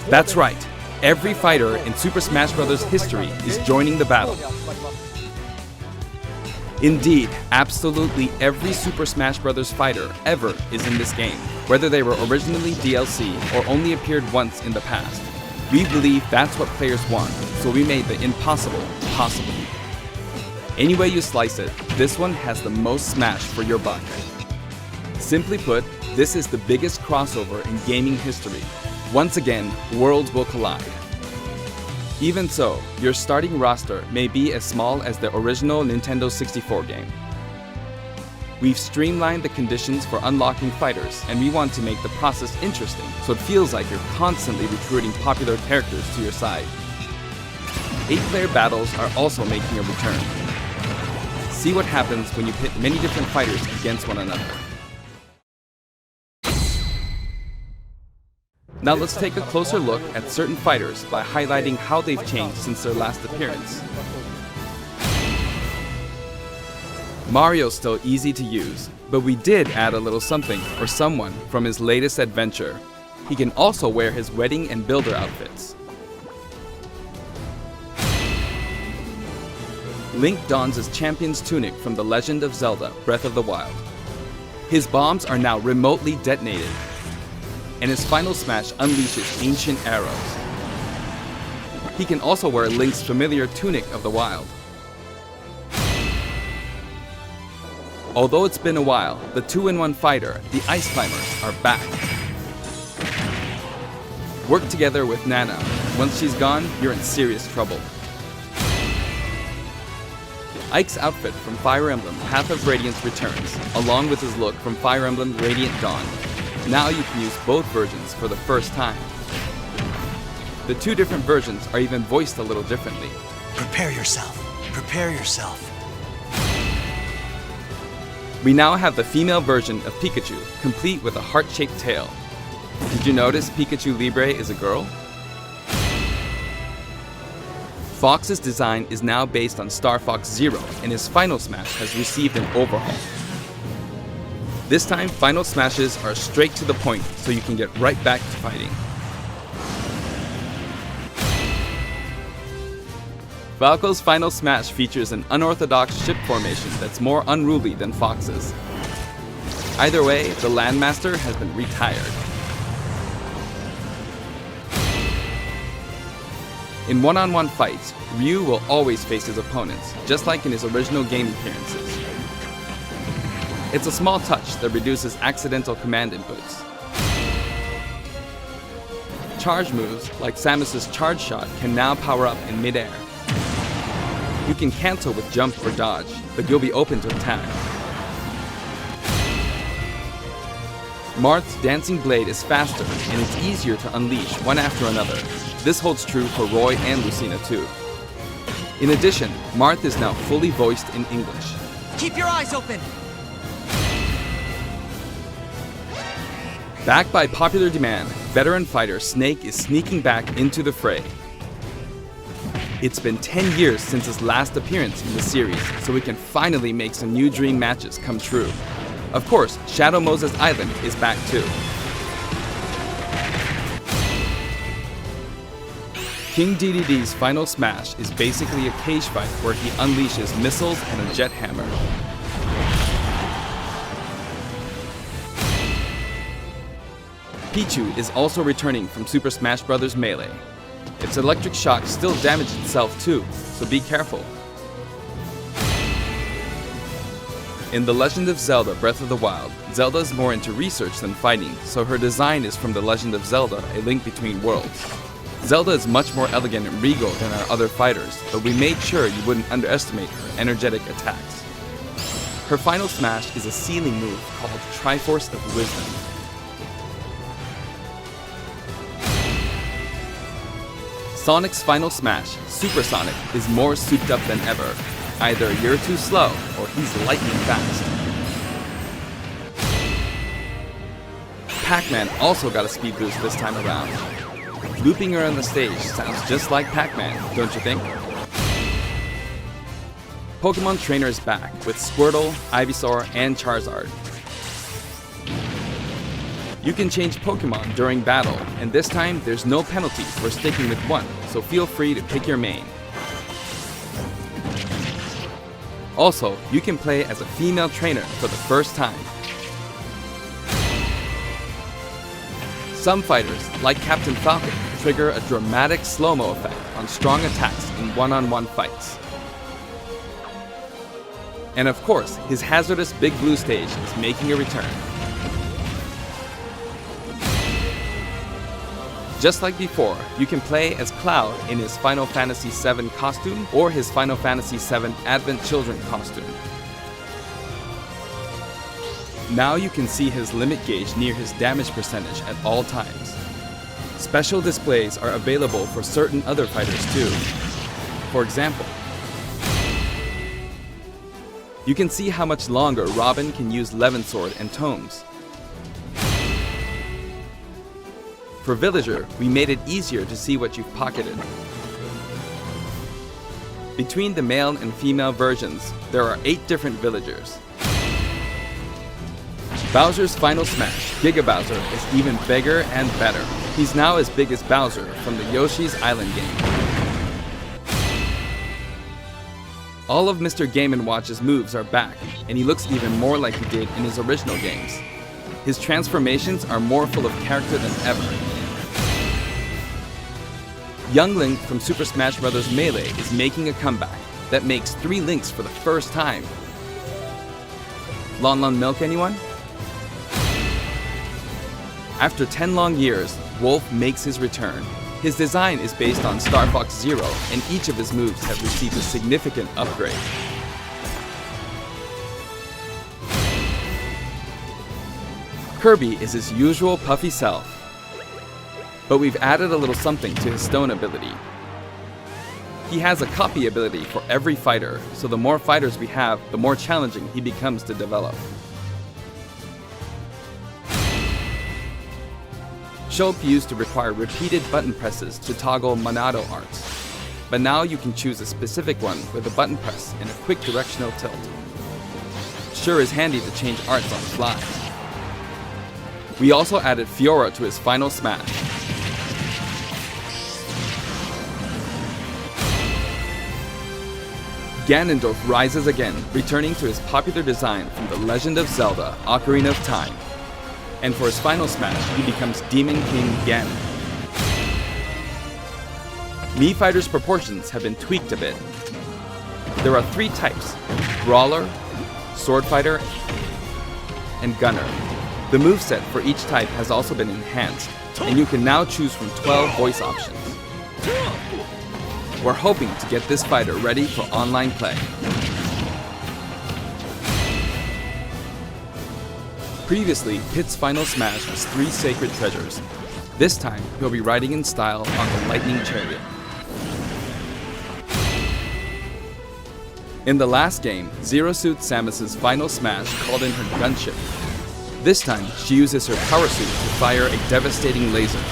That's right, every fighter in Super Smash Bros. History is joining the battle. Indeed, absolutely every Super Smash Bros. Fighter ever is in this game, whether they were originally DLC or only appeared once in the past. We believe that's what players want, so we made the impossible possible. Any way you slice it, this one has the most Smash for your buck. Simply put, this is the biggest crossover in gaming history. Once again, worlds will collide. Even so, your starting roster may be as small as the original Nintendo 64 game. We've streamlined the conditions for unlocking fighters, and we want to make the process interesting so it feels like you're constantly recruiting popular characters to your side. 8-player battles are also making a return. See what happens when you pit many different fighters against one another. Now let's take a closer look at certain fighters by highlighting how they've changed since their last appearance. Mario's still easy to use, but we did add a little something or someone from his latest adventure. He can also wear his wedding and builder outfits. Link dons his champion's tunic from The Legend of Zelda: Breath of the Wild. His bombs are now remotely detonated, and his final smash unleashes ancient arrows. He can also wear Link's familiar Tunic of the Wild. Although it's been a while, the 2-in-1 fighter, the Ice Climbers, are back. Work together with Nana. Once she's gone, you're in serious trouble. Ike's outfit from Fire Emblem Path of Radiance returns, along with his look from Fire Emblem Radiant Dawn. Now you can use both versions for the first time. The two different versions are even voiced a little differently. Prepare yourself. Prepare yourself. We now have the female version of Pikachu, complete with a heart-shaped tail. Did you notice Pikachu Libre is a girl? Fox's design is now based on Star Fox Zero, and his final smash has received an overhaul. This time, final smashes are straight to the point, so you can get right back to fighting. Falco's final smash features an unorthodox ship formation that's more unruly than Fox's. Either way, the Landmaster has been retired. In one-on-one fights, Ryu will always face his opponents, just like in his original game appearances. It's a small touch that reduces accidental command inputs. Charge moves, like Samus' Charge Shot, can now power up in midair. You can cancel with jump or dodge, but you'll be open to attack. Marth's Dancing Blade is faster, and it's easier to unleash one after another. This holds true for Roy and Lucina too. In addition, Marth is now fully voiced in English. Keep your eyes open! Backed by popular demand, veteran fighter Snake is sneaking back into the fray. It's been 10 years since his last appearance in the series, so we can finally make some new dream matches come true. Of course, Shadow Moses Island is back too. King Dedde's final smash is basically a cage fight where he unleashes missiles and a jet hammer. Pichu is also returning from Super Smash Bros. Melee. Its electric shock still damages itself too, so be careful. In The Legend of Zelda: Breath of the Wild, Zelda is more into research than fighting, so her design is from The Legend of Zelda: A Link Between Worlds. Zelda is much more elegant and regal than our other fighters, but we made sure you wouldn't underestimate her energetic attacks. Her final smash is a ceiling move called Triforce of Wisdom. Sonic's final smash, Super Sonic, is more souped up than ever. Either you're too slow, or he's lightning fast. Pac-Man also got a speed boost this time around. Looping her on the stage sounds just like Pac-Man, don't you think? Pokemon Trainer is back with Squirtle, Ivysaur, and Charizard. You can change Pokemon during battle, and this time there's no penalty for sticking with one, so feel free to pick your main. Also, you can play as a female trainer for the first time. Some fighters, like Captain Falcon, trigger a dramatic slow-mo effect on strong attacks in one-on-one fights. And of course, his hazardous Big Blue stage is making a return. Just like before, you can play as Cloud in his Final Fantasy VII costume or his Final Fantasy VII Advent Children costume. Now you can see his limit gauge near his damage percentage at all times. Special displays are available for certain other fighters too. For example, you can see how much longer Robin can use Levin Sword and Tomes. For Villager, we made it easier to see what you've pocketed. Between the male and female versions, there are 8 different villagers. Bowser's Final Smash, Giga Bowser, is even bigger and better. He's now as big as Bowser from the Yoshi's Island game. All of Mr. Game & Watch's moves are back, and he looks even more like he did in his original games. His transformations are more full of character than ever. Young Link from Super Smash Bros. Melee is making a comeback that makes 3 Links for the first time. Lon Milk, anyone? After 10 long years, Wolf makes his return. His design is based on Star Fox Zero, and each of his moves have received a significant upgrade. Kirby is his usual puffy self, but we've added a little something to his stone ability. He has a copy ability for every fighter, so the more fighters we have, the more challenging he becomes to develop. Sheik used to require repeated button presses to toggle Monado arts, but now you can choose a specific one with a button press and a quick directional tilt. Sure is handy to change arts on the fly. We also added Fiora to his Final Smash. Ganondorf rises again, returning to his popular design from The Legend of Zelda: Ocarina of Time. And for his Final Smash, he becomes Demon King Ganon. Mii Fighter's proportions have been tweaked a bit. There are 3 types: Brawler, Sword Fighter, and Gunner. The moveset for each type has also been enhanced, and you can now choose from 12 voice options. We're hoping to get this fighter ready for online play. Previously, Pit's Final Smash was 3 sacred treasures. This time, he'll be riding in style on the Lightning Chariot. In the last game, Zero Suit Samus's Final Smash called in her gunship. This time, she uses her power suit to fire a devastating laser.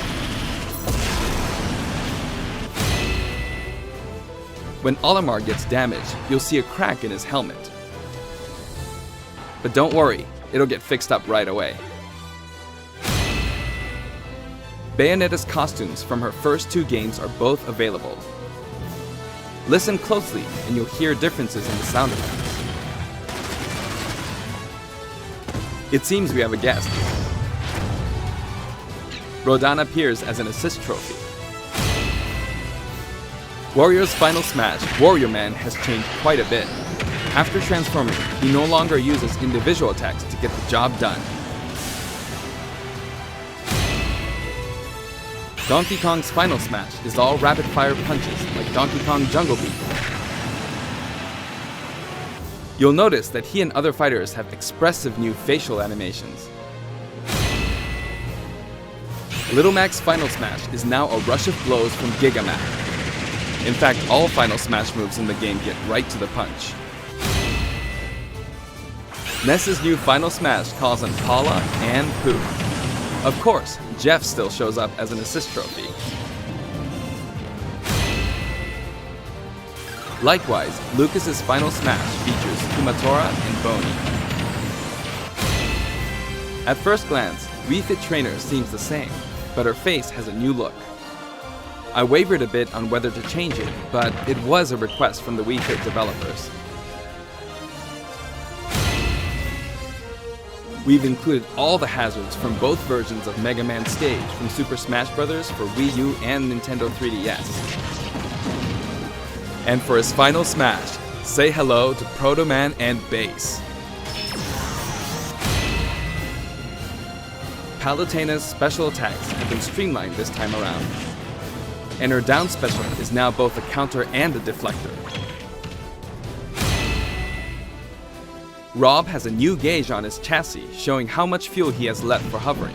When Olimar gets damaged, you'll see a crack in his helmet. But don't worry, it'll get fixed up right away. Bayonetta's costumes from her first 2 games are both available. Listen closely and you'll hear differences in the sound effects. It seems we have a guest. Rodan appears as an assist trophy. Wario's Final Smash, Wario Man, has changed quite a bit. After transforming, he no longer uses individual attacks to get the job done. Donkey Kong's Final Smash is all rapid-fire punches like Donkey Kong Jungle Beat. You'll notice that he and other fighters have expressive new facial animations. Little Mac's Final Smash is now a rush of blows from Giga Mac. In fact, all Final Smash moves in the game get right to the punch. Ness's new Final Smash calls on Paula and Pooh. Of course, Jeff still shows up as an assist trophy. Likewise, Lucas's Final Smash features Kumatora and Boney. At first glance, Wii Fit Trainer seems the same, but her face has a new look. I wavered a bit on whether to change it, but it was a request from the Wii Fit developers. We've included all the hazards from both versions of Mega Man Stage from Super Smash Bros. For Wii U and Nintendo 3DS. And for his final smash, say hello to Proto Man and Bass. Palutena's special attacks have been streamlined this time around. And her down special is now both a counter and a deflector. R.O.B has a new gauge on his chassis, showing how much fuel he has left for hovering.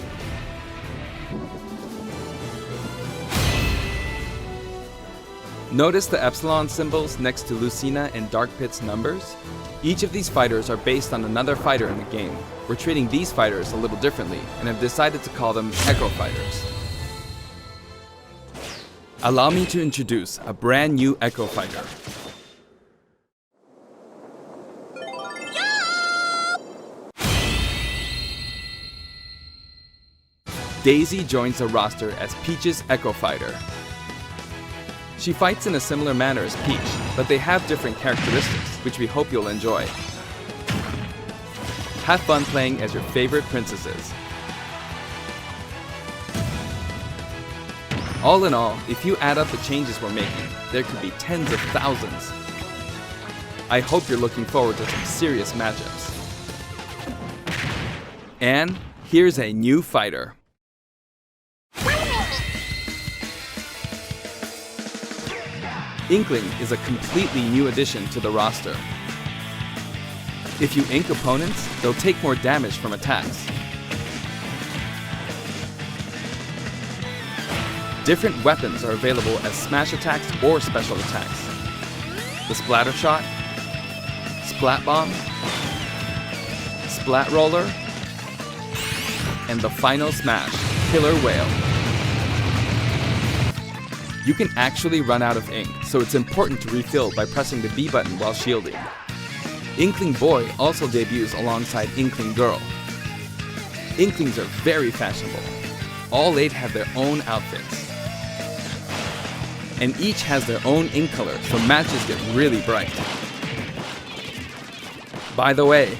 Notice the epsilon symbols next to Lucina and Dark Pit's numbers? Each of these fighters are based on another fighter in the game. We're treating these fighters a little differently and have decided to call them Echo Fighters. Allow me to introduce a brand new Echo Fighter. Daisy joins the roster as Peach's Echo Fighter. She fights in a similar manner as Peach, but they have different characteristics, which we hope you'll enjoy. Have fun playing as your favorite princesses. All in all, if you add up the changes we're making, there could be tens of thousands. I hope you're looking forward to some serious matchups. And here's a new fighter. Inkling is a completely new addition to the roster. If you ink opponents, they'll take more damage from attacks. Different weapons are available as smash attacks or special attacks. The Splatter Shot, Splat Bomb, Splat Roller, and the final smash, Killer Whale. You can actually run out of ink, so it's important to refill by pressing the B button while shielding. Inkling Boy also debuts alongside Inkling Girl. Inklings are very fashionable. All 8 have their own outfits. And each has their own ink color, so matches get really bright. By the way,